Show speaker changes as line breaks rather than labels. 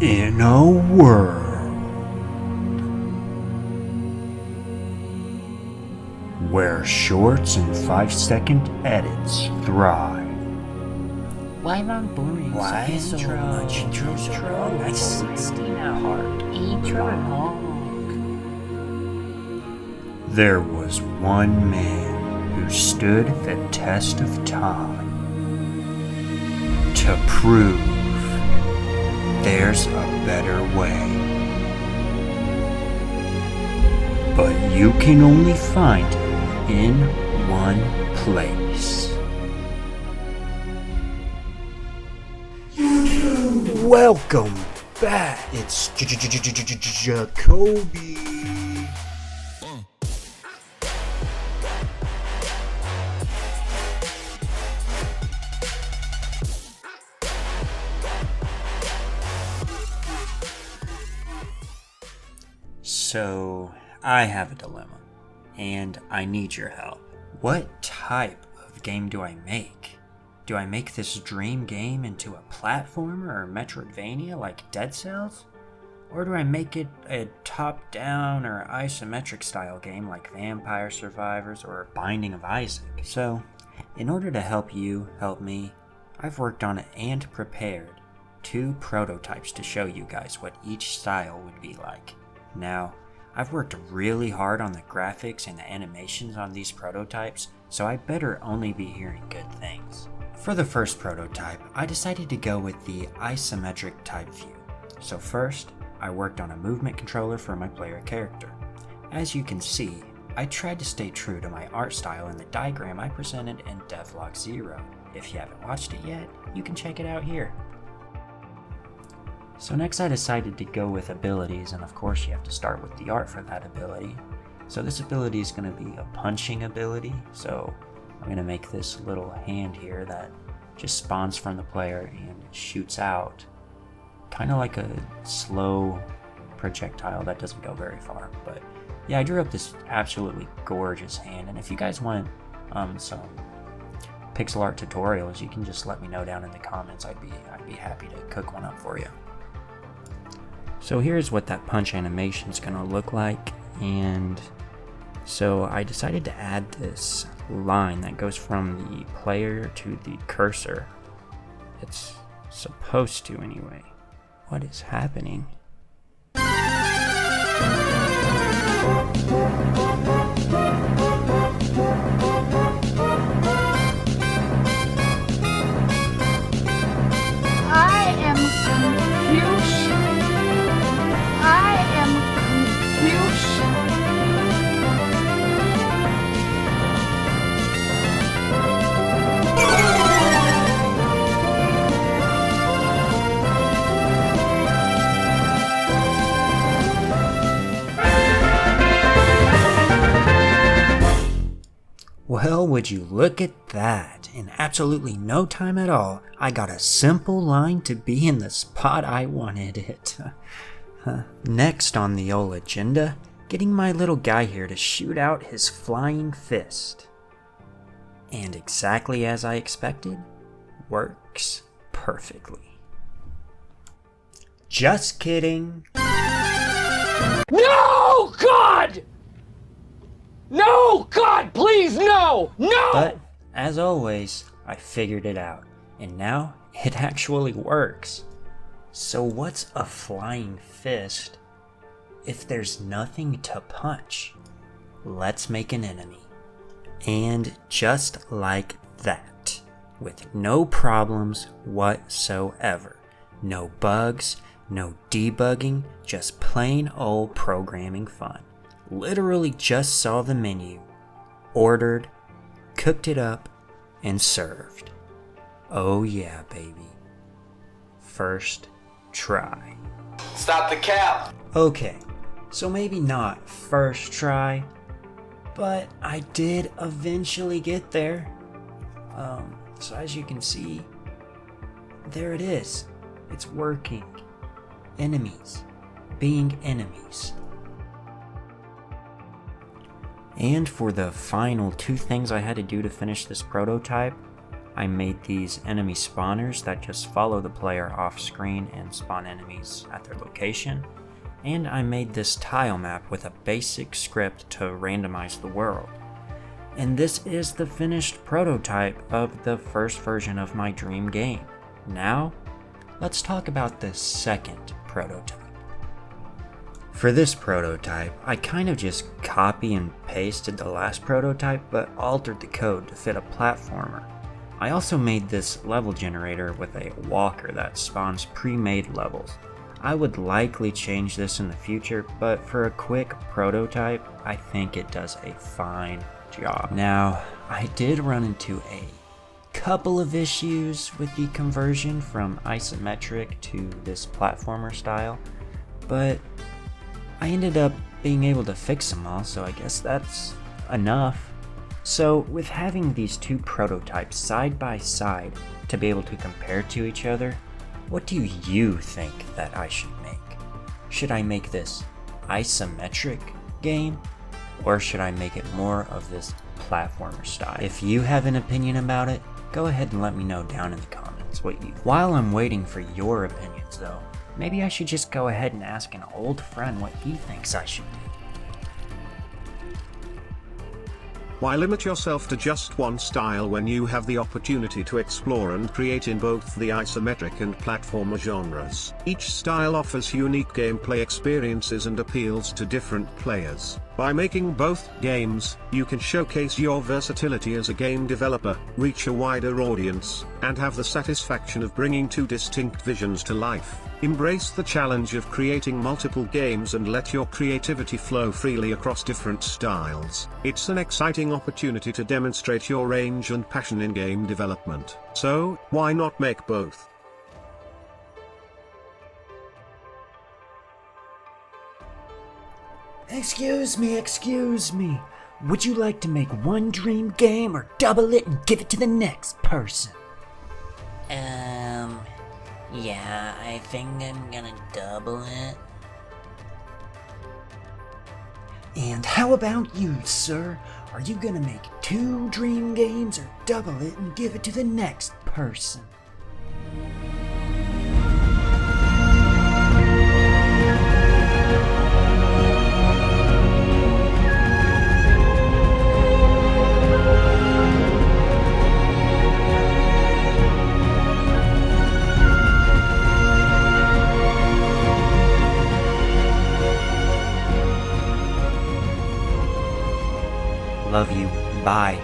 In a world where shorts and 5-second edits thrive.
Why long boring?
Why
so
so much intro?
Like 16 hour intro.
There was one man who stood the test of time to prove there's a better way. But you can only find it in one place. Welcome back. It's Jacoby. So, I have a dilemma, and I need your help. What type of game do I make? Do I make this dream game into a platformer or Metroidvania like Dead Cells? Or do I make it a top-down or isometric style game like Vampire Survivors or Binding of Isaac? So, in order to help you help me, I've worked on and prepared 2 prototypes to show you guys what each style would be like. Now, I've worked really hard on the graphics and the animations on these prototypes, so I better only be hearing good things. For the first prototype, I decided to go with the isometric type view. So first, I worked on a movement controller for my player character. As you can see, I tried to stay true to my art style in the diagram I presented in Devlog 0. If you haven't watched it yet, you can check it out here. So next I decided to go with abilities, and of course you have to start with the art for that ability. So this ability is going to be a punching ability, so I'm going to make this little hand here that just spawns from the player and shoots out, kind of like a slow projectile that doesn't go very far. But yeah, I drew up this absolutely gorgeous hand, and if you guys want some pixel art tutorials, you can just let me know down in the comments. I'd be happy to cook one up for you. So here's what that punch animation is going to look like, and so I decided to add this line that goes from the player to the cursor. It's supposed to anyway. What is happening?
I am confused.
Well, would you look at that? In absolutely no time at all, I got a simple line to be in the spot I wanted it. Next on the old agenda, getting my little guy here to shoot out his flying fist. And exactly as I expected, works perfectly. Just kidding.
No, God! No, God, please, no! No!
But, as always, I figured it out, and now it actually works. So what's a flying fist if there's nothing to punch? Let's make an enemy. And just like that, with no problems whatsoever. No bugs, no debugging, just plain old programming fun. Literally just saw the menu, ordered, cooked it up, and served. Oh yeah, baby. First try.
Stop the cap!
Okay, so maybe not first try, but I did eventually get there. So as you can see, there it is. It's working. Enemies being enemies. And for the final 2 things I had to do to finish this prototype, I made these enemy spawners that just follow the player off screen and spawn enemies at their location. And I made this tile map with a basic script to randomize the world. And this is the finished prototype of the first version of my dream game. Now, let's talk about the second prototype. For this prototype, I kind of just copy and pasted the last prototype but altered the code to fit a platformer. I also made this level generator with a walker that spawns pre-made levels. I would likely change this in the future, but for a quick prototype, I think it does a fine job. Now, I did run into a couple of issues with the conversion from isometric to this platformer style, but I ended up being able to fix them all, so I guess that's enough. So with having these two prototypes side by side to be able to compare to each other, what do you think that I should make? Should I make this isometric game, or should I make it more of this platformer style? If you have an opinion about it, go ahead and let me know down in the comments what you think. While I'm waiting for your opinions though, maybe I should just go ahead and ask an old friend what he thinks I should do.
Why limit yourself to just one style when you have the opportunity to explore and create in both the isometric and platformer genres? Each style offers unique gameplay experiences and appeals to different players. By making both games, you can showcase your versatility as a game developer, reach a wider audience, and have the satisfaction of bringing two distinct visions to life. Embrace the challenge of creating multiple games and let your creativity flow freely across different styles. It's an exciting opportunity to demonstrate your range and passion in game development. So, why not make both?
Excuse me. Would you like to make one dream game or double it and give it to the next person?
Yeah, I think I'm gonna double it.
And how about you, sir? Are you gonna make two dream games or double it and give it to the next person? Love you. Bye.